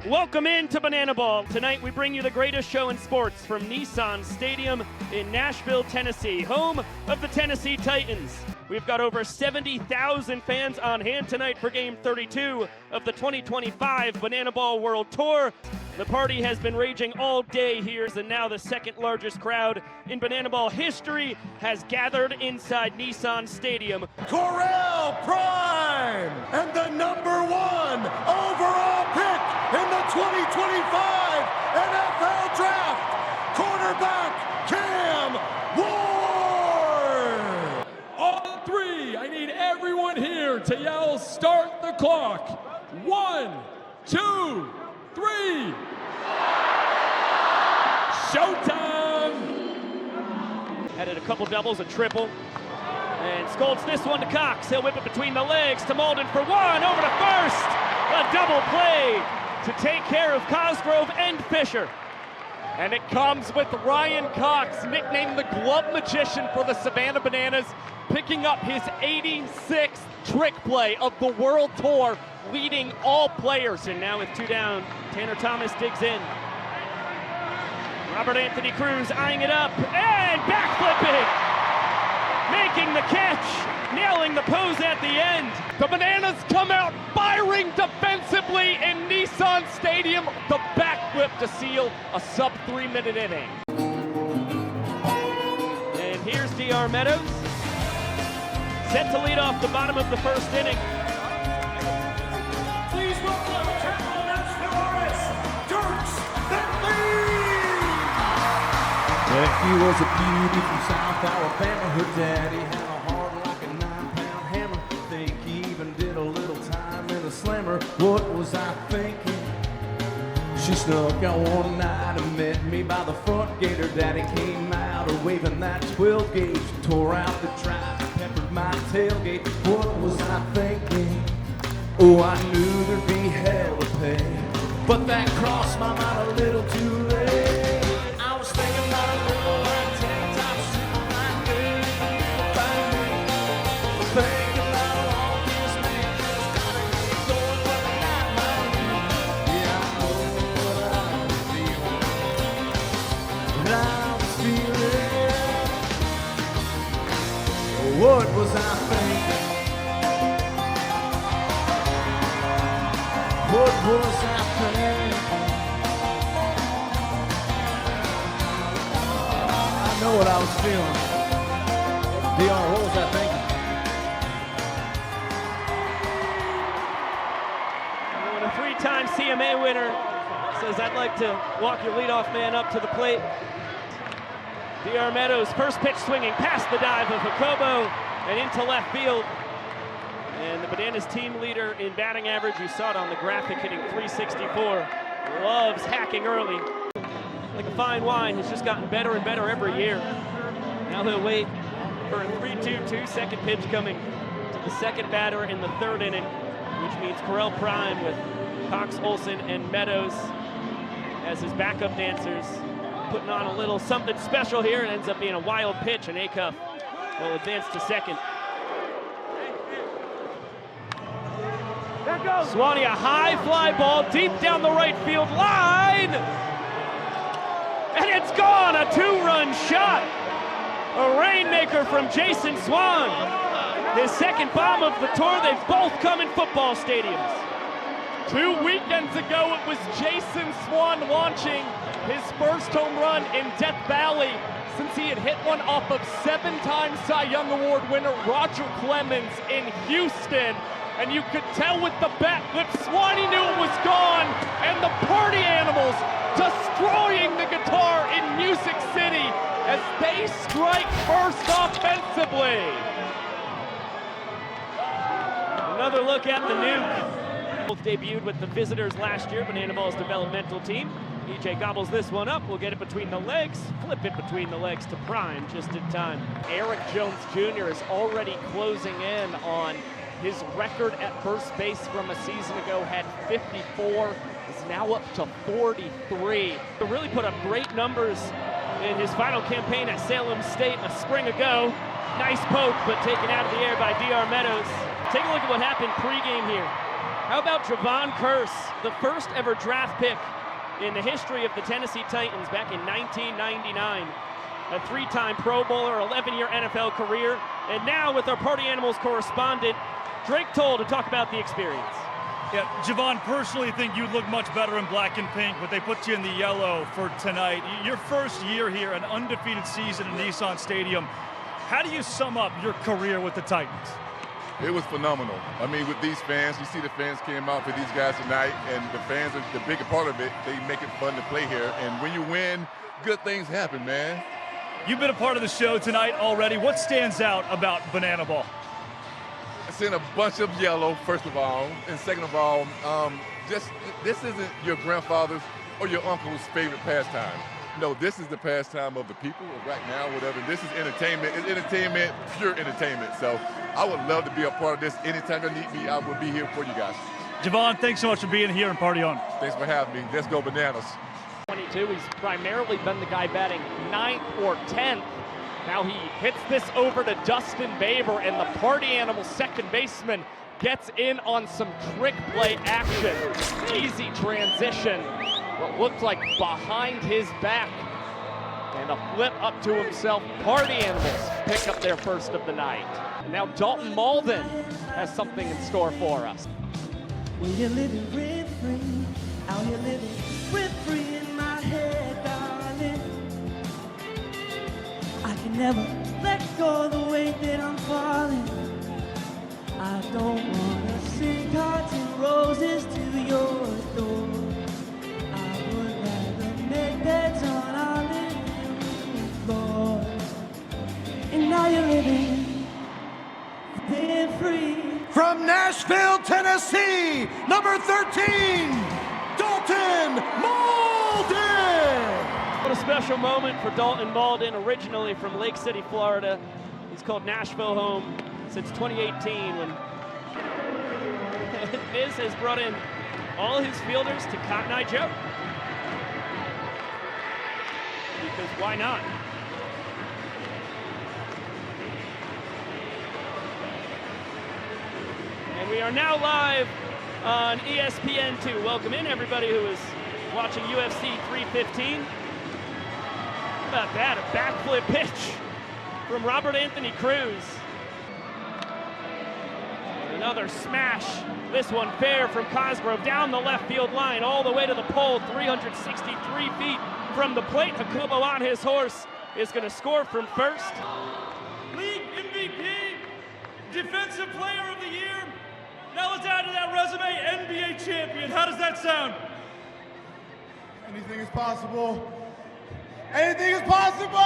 Welcome into Banana Ball. Tonight we bring you the greatest show in sports from Nissan Stadium in Nashville, Tennessee, home of the Tennessee Titans. We've got over 70,000 fans on hand tonight for Game 32 of the 2025 Banana Ball World Tour. The party has been raging all day here, and now the second largest crowd in Banana Ball history has gathered inside Nissan Stadium. Corral Prime and the #1 overall pick in the 2025 NFL Draft, quarterback Cam Ward. On three, I need everyone here to yell, "Start the clock." 1, 2, 3. Showtime! Added a couple doubles, a triple. And Scolds this one to Cox. He'll whip it between the legs to Malden for one, over to first. A double play to take care of Cosgrove and Fisher. And it comes with Ryan Cox, nicknamed the Glove Magician for the Savannah Bananas, picking up his 86th trick play of the World Tour, leading all players. And now with two down, Tanner Thomas digs in. Robert Anthony Cruz eyeing it up and backflipping, making the catch, nailing the pose at the end. The Bananas come out firing defensively in Nissan Stadium. The backflip to seal a sub-3 minute inning. And here's D.R. Meadows, set to lead off the bottom of the first inning. Please welcome Capital Nashville, Dierks Bentley. He was a beauty from South Alabama. Her daddy had a heart like a 9-pound hammer. Think he even did a little time in the slammer. What was I thinking? She snuck out one night and met me by the front gate. Her daddy came out waving that 12 gauge. Tore out the drive, peppered my tailgate. What was I thinking? Oh, I knew there'd be hell to pay, but that crossed my mind a little too late. I was thinking about a little like tank top sitting right there by me. Thinking about all this man just gotta get going, but not my me. Yeah, I know what I was feeling. What I was feeling. What was I thinking? What was I thinking? I know what I was feeling. DR, what was I thinking? When a three-time CMA winner says, "I'd like to walk your leadoff man up to the plate." D.R. Meadows, first pitch swinging past the dive of Jacobo and into left field. And the Bananas team leader in batting average, you saw it on the graphic, hitting .364. Loves hacking early. Like a fine wine, has just gotten better and better every year. Now he'll wait for a 3-2-2 second pitch coming to the second batter in the third inning, which means Corral Prime with Cox, Olsen, and Meadows as his backup dancers, putting on a little something special here. It ends up being a wild pitch, and Acuff will advance to second. Swanee, a high fly ball deep down the right field line. And it's gone, a two-run shot. A rainmaker from Jason Swan. His second bomb of the tour. They've both come in football stadiums. 2 weekends ago, it was Jason Swan launching his first home run in Death Valley since he had hit one off of 7-time Cy Young Award winner Roger Clemens in Houston. And you could tell with the bat flip, Swanee knew it was gone, and the Party Animals destroying the guitar in Music City as they strike first offensively. Another look at the nuke. Both debuted with the visitors last year, Banana Ball's developmental team. EJ gobbles this one up, will get it between the legs, flip it between the legs to Prime just in time. Eric Jones Jr. is already closing in on his record at first base from a season ago, had 54, is now up to 43. He really put up great numbers in his final campaign at Salem State a spring ago. Nice poke, but taken out of the air by D.R. Meadows. Take a look at what happened pregame here. How about Javon Curse, the first ever draft pick in the history of the Tennessee Titans back in 1999. A 3-time Pro Bowler, 11-year NFL career, and now with our Party Animals correspondent, Drake Toll, to talk about the experience. Yeah, Javon, personally think you'd look much better in black and pink, but they put you in the yellow for tonight. Your first year here, an undefeated season in Nissan Stadium. How do you sum up your career with the Titans? It was phenomenal. I mean, with these fans, you see the fans came out for these guys tonight, and the fans are the bigger part of it. They make it fun to play here, and when you win, good things happen, man. You've been a part of the show tonight already. What stands out about Banana Ball? Seeing a bunch of yellow, first of all, and second of all, just this isn't your grandfather's or your uncle's favorite pastime. No, this is the pastime of the people right now, whatever. This is entertainment. It's entertainment, pure entertainment. So I would love to be a part of this. Anytime you need me, I will be here for you guys. Javon, thanks so much for being here and Party On. Thanks for having me. Let's go Bananas. 22, he's primarily been the guy batting 9th or 10th. Now he hits this over to Dustin Baber, and the Party Animals second baseman gets in on some trick play action. Easy transition, what looked like behind his back, and a flip up to himself. Party Animals pick up their first of the night. And now Dalton Malden has something in store for us. Well, you're living rent-free, out here living rent-free in my head, darling. I can never let go of the way that I'm falling. I don't wanna send cards and roses to your door. I would rather make beds on our living room floor. And now you're living rent-free. From Nashville, Tennessee, number 13, Dalton Malden. What a special moment for Dalton Malden, originally from Lake City, Florida. He's called Nashville home since 2018 when Miz has brought in all his fielders to Cotton Eye Joe. Because why not? And we are now live on ESPN2. Welcome in everybody who is watching UFC 315. How about that? A backflip pitch from Robert Anthony Cruz. Another smash. This one fair from Cosgrove down the left field line all the way to the pole, 363 feet from the plate. Hakubo on his horse is going to score from first. League MVP, Defensive Player of the Year. Now let's add to that resume, NBA champion. How does that sound? Anything is possible. Anything is possible!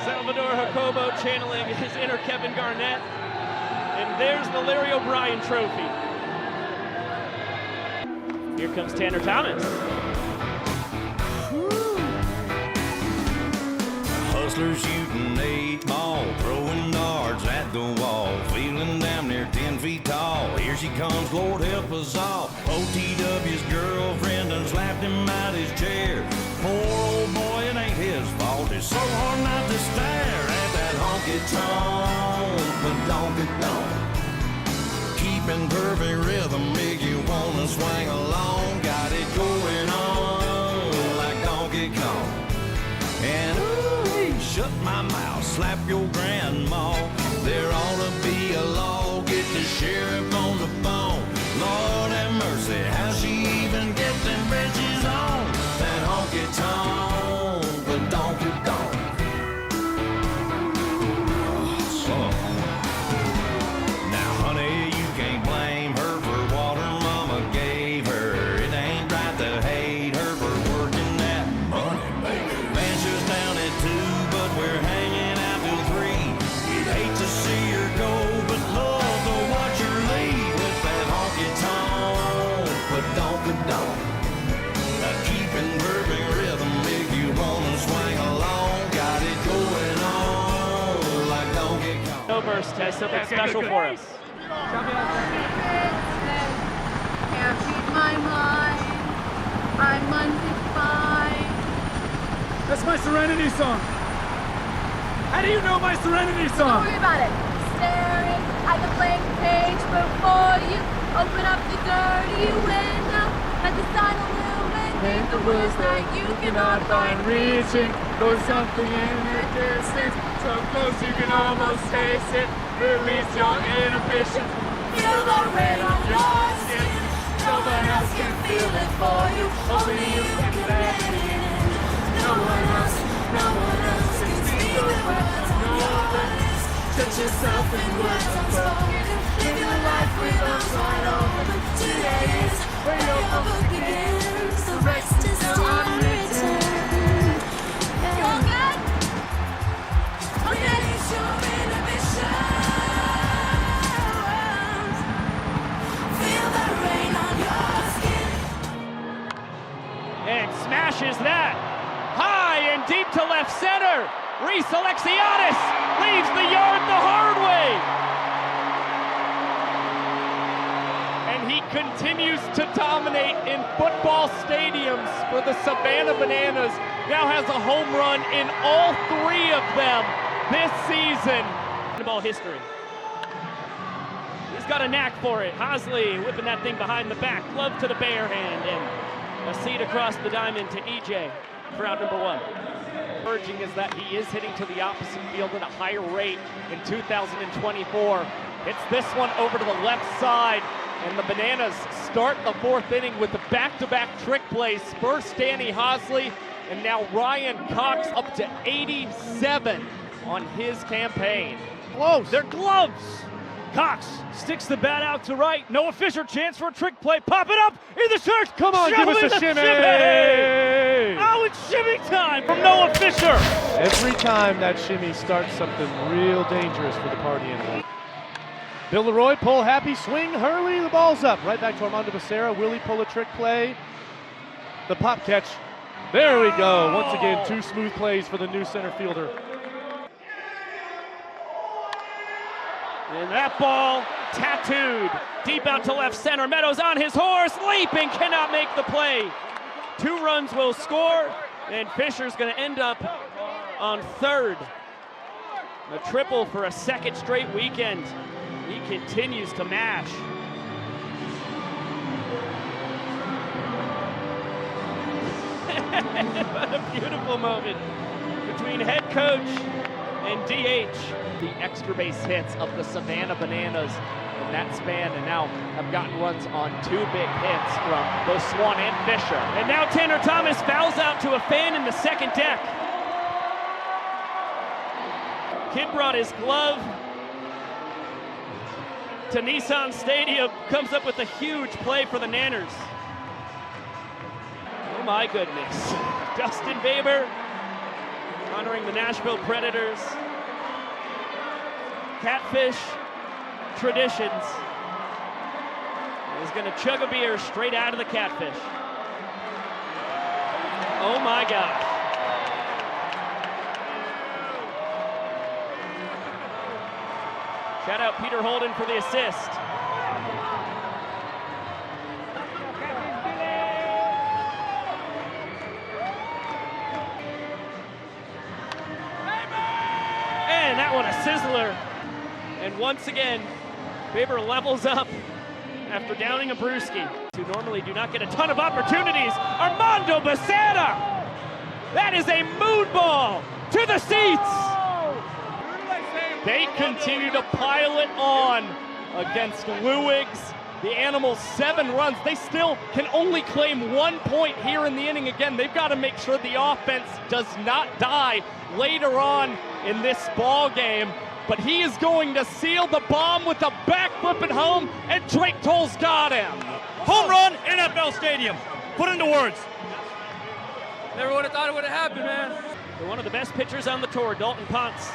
Salvador Jacobo channeling his inner Kevin Garnett. And there's the Larry O'Brien trophy. Here comes Tanner Thomas. Hustlers shooting 8 ball, throwing darts at the wall, feeling damn near 10 feet tall. Here she comes, Lord help us all. OTW's girlfriend done slapped him out his chair. Poor old boy, it ain't his fault. It's so hard not to stare at that honky-tonk, but donky-donk. Keeping perfect rhythm, make you wanna swing along. Got it going on like Donkey Kong. And ooh, shut my mouth, slap your grandma. There ought to be a law, get the sheriff on the phone. Lord have mercy, how she even get them bridges on? That honky-tonk, the donkey-donk. Now honey, you can't blame her for what her mama gave her. It ain't right to hate her for working that money maker. Man, she was down at 2, but we're hanging out till 3. You'd hate to see her go, but love to watch her leave with that honky-tonk, but donkey-donk. Keeping perfect rhythm, make you wanna swing along. Got it going on like Donkey Kong. Snowburst has something special for us. Can't read my mind. I'm undefined. That's my Serenity song. How do you know my Serenity Don't song? worry about it. Staring at the blank page before you. Open up the dirty window. Let the sun illuminate the words that you cannot find. Reaching for something in the distance, so close you can almost taste it. Release your inhibitions. Feel the rain on your skin. No one else can feel it for you. Only you can let it in. No one else can speak the words on your lips. Touch yourself in words unspoken. Live your life with arms wide open. Today is where your book begins. The rest is still unwritten. You all good? Okay. Release your inhibitions. Feel the rain on your skin. And smashes that high and deep to left center. Reese Alexiadis leaves the yard the hard way. And he continues to dominate in football stadiums for the Savannah Bananas. Now has a home run in all 3 of them this season. Ball history. He's got a knack for it. Hosley whipping that thing behind the back. Glove to the bare hand and a seat across the diamond to EJ for out number 1. Urging is that he is hitting to the opposite field at a higher rate in 2024. Hits this one over to the left side, and the Bananas start the 4th inning with the back-to-back trick plays. First Danny Hosley, and now Ryan Cox up to 87 on his campaign. Close. They're gloves. Cox sticks the bat out to right. Noah Fisher, chance for a trick play. Pop it up in the shirt. Come on, give us a shimmy. Oh, it's shimmy time from Noah Fisher. Every time that shimmy starts something real dangerous for the party animals. Bill Leroy, pull happy, swing, Hurley, the ball's up. Right back to Armando Becerra. Will he pull a trick play? The pop catch. There we go. Once again, 2 smooth plays for the new center fielder. And that ball tattooed deep out to left center. Meadows on his horse, leaping, cannot make the play. 2 runs will score, and Fisher's going to end up on 3rd. A triple for a 2nd straight weekend. He continues to mash. What a beautiful moment between head coach and DH. The extra base hits of the Savannah Bananas in that span, and now have gotten runs on 2 big hits from both Swan and Fisher. And now Tanner Thomas fouls out to a fan in the 2nd deck. Kid brought his glove to Nissan Stadium, comes up with a huge play for the Nanners. Oh my goodness. Dustin Baber honoring the Nashville Predators. Catfish traditions. He's going to chug a beer straight out of the catfish. Oh my gosh. Shout out Peter Holden for the assist. And that one a sizzler. And once again, Baber levels up after downing a brewski. Who normally do not get a ton of opportunities. Armando Becerra! That is a moon ball to the seats! They continue to pile it on against Lewigs. The Animals 7 runs. They still can only claim 1 point here in the inning. Again, they've got to make sure the offense does not die later on in this ball game. But he is going to seal the bomb with a backflip at home, and Drake Toll's got him. Home run in NFL Stadium. Put into words. Never would have thought it would have happened, man. For one of the best pitchers on the tour, Dalton Ponce.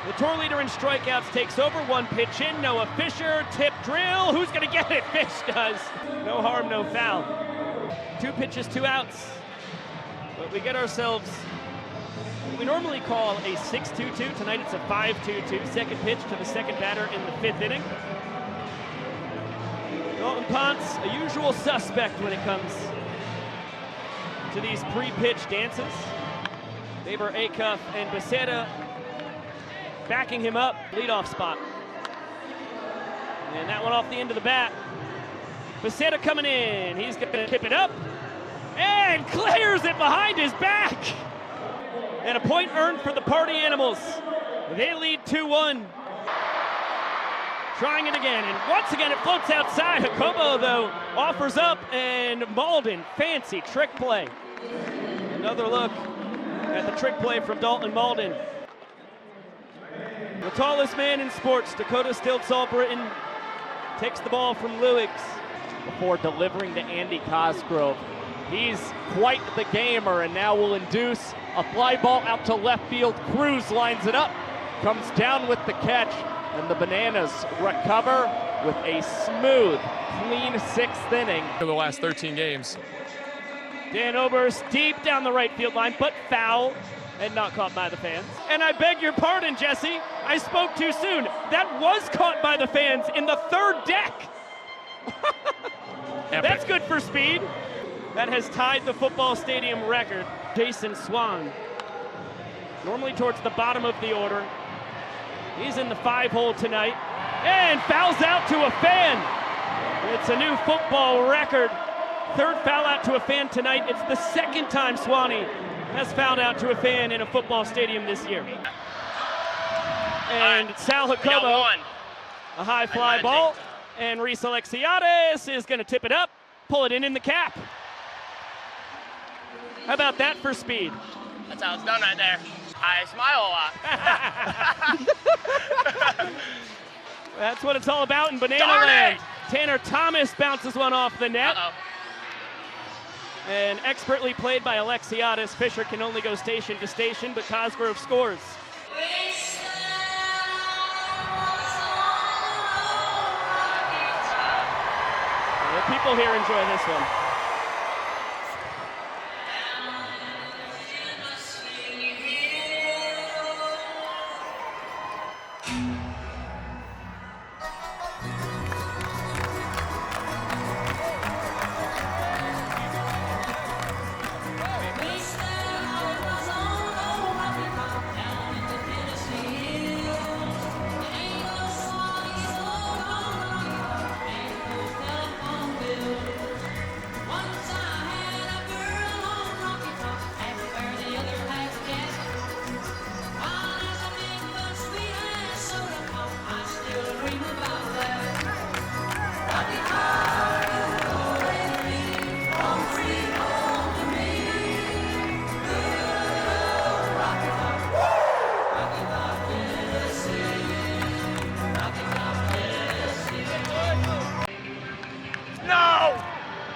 The tour leader in strikeouts takes over. 1 pitch in. Noah Fisher, tip drill. Who's going to get it? Fish does. No harm, no foul. 2 pitches, 2 outs. But we get ourselves what we normally call a 6-2-2. Tonight it's a 5-2-2. Second pitch to the second batter in the 5th inning. Dalton Ponce, a usual suspect when it comes to these pre-pitch dances. Baber, Acuff, and Becerra backing him up, leadoff spot. And that one off the end of the bat. Becerra coming in. He's going to tip it up and clears it behind his back. And a point earned for the Party Animals. They lead 2-1. Trying it again, and once again it floats outside. Jacobo, though, offers up, and Malden, fancy trick play. Another look at the trick play from Dalton Malden. The tallest man in sports, Dakota Stilts All-Britain, takes the ball from Lewis. Before delivering to Andy Cosgrove. He's quite the gamer, and now will induce a fly ball out to left field. Cruz lines it up, comes down with the catch, and the Bananas recover with a smooth, clean 6th inning. For the last 13 games. Dan Oberst deep down the right field line, but foul and not caught by the fans. And I beg your pardon, Jesse, I spoke too soon. That was caught by the fans in the 3rd deck. That's good for speed. That has tied the football stadium record. Jason Swan, normally towards the bottom of the order. He's in the 5-hole tonight and fouls out to a fan. It's a new football record. 3rd foul out to a fan tonight. It's the 2nd time Swanee has fouled out to a fan in a football stadium this year. And Sal Jacobo, a high fly ball. And Reese Alexiades is going to tip it up, pull it in the cap. How about that for speed? That's how it's done right there. I smile a lot. That's what it's all about in Banana Land. Tanner Thomas bounces one off the net. And expertly played by Alexiades. Fisher can only go station to station, but Cosgrove scores. People here enjoy this one.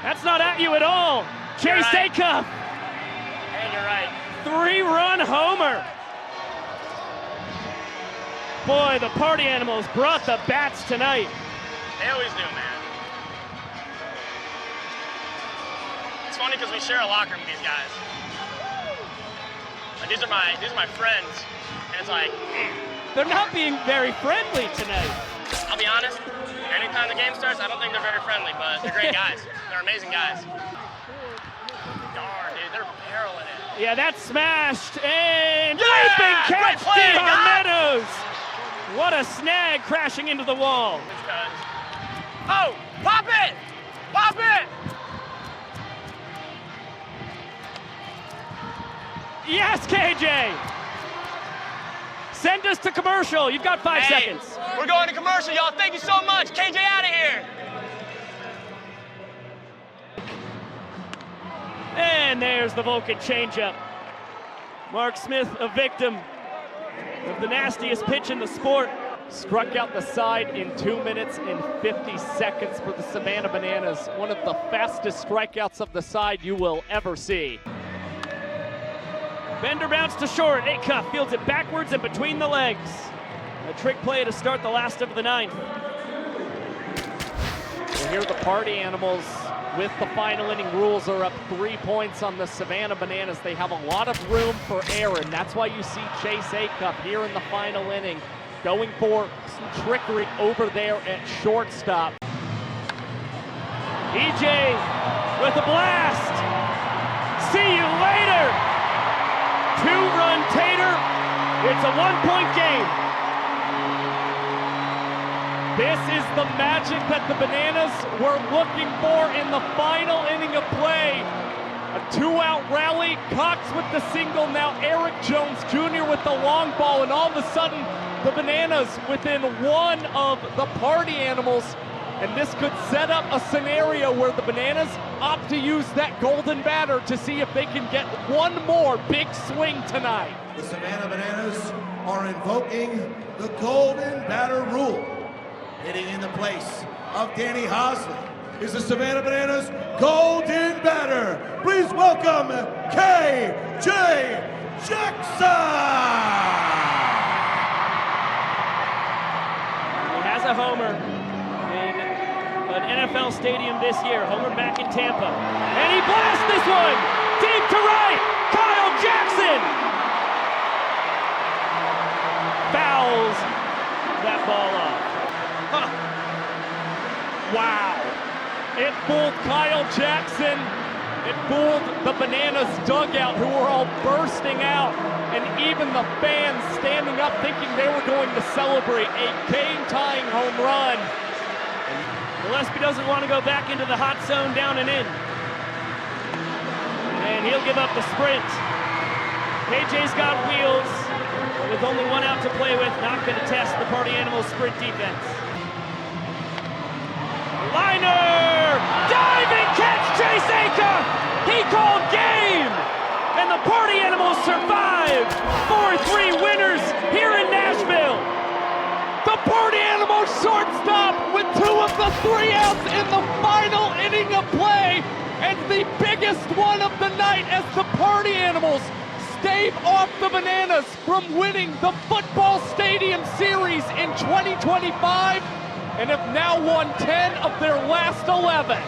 That's not at you at all. Chase Acuff. And you're right. 3-run homer. Boy, the Party Animals brought the bats tonight. They always do, man. It's funny because we share a locker room with these guys. Like, these are my friends, and it's like they're not being very friendly tonight. I'll be honest. Anytime the game starts, I don't think they're very friendly, but they're great guys. They're amazing guys. Darn, dude, they're barreling it. Yeah, that's smashed, and leaping catch, Dion Meadows. What a snag crashing into the wall. Oh, pop it! Pop it! Yes, KJ! Send us to commercial. You've got 5 seconds. We're going to commercial, y'all. Thank you so much. KJ out of here. And there's the Vulcan changeup. Mark Smith, a victim of the nastiest pitch in the sport. Struck out the side in 2 minutes and 50 seconds for the Savannah Bananas. One of the fastest strikeouts of the side you will ever see. Bender bounce to short. Acuff fields it backwards and between the legs. A trick play to start the last of the 9th. Well, here the Party Animals with the final inning rules are up 3 points on the Savannah Bananas. They have a lot of room for error, and that's why you see Chase Acuff here in the final inning going for some trickery over there at shortstop. EJ with a blast. See you later. 2-run tater. It's a 1-point game. This is the magic that the Bananas were looking for in the final inning of play. A 2-out rally, Cox with the single, now Eric Jones Jr. with the long ball, and all of a sudden, the Bananas within one of the Party Animals, and this could set up a scenario where the Bananas opt to use that golden batter to see if they can get one more big swing tonight. The Savannah Bananas are invoking the golden batter rule. Hitting in the place of Danny Hosley is the Savannah Bananas golden batter. Please welcome K.J. Jackson. He has a homer in an NFL stadium this year. Homer back in Tampa. And he blasts this one deep to right. Kyle Jackson fouls that ball off. Wow. It fooled Kyle Jackson. It fooled the Bananas dugout, who were all bursting out, and even the fans standing up thinking they were going to celebrate a game-tying home run. Gillespie doesn't want to go back into the hot zone, down and in. And he'll give up the sprint. KJ's got wheels. With only one out to play with, not going to test the Party Animals sprint defense. Liner! Diving catch, Chase Acuff! He called game! And the Party Animals survive! 4-3 winners here in Nashville! The Party Animals shortstop with 2 of the 3 outs in the final inning of play, and the biggest one of the night as the Party Animals stave off the Bananas from winning the Football Stadium Series in 2025, and have now won 10 of their last 11.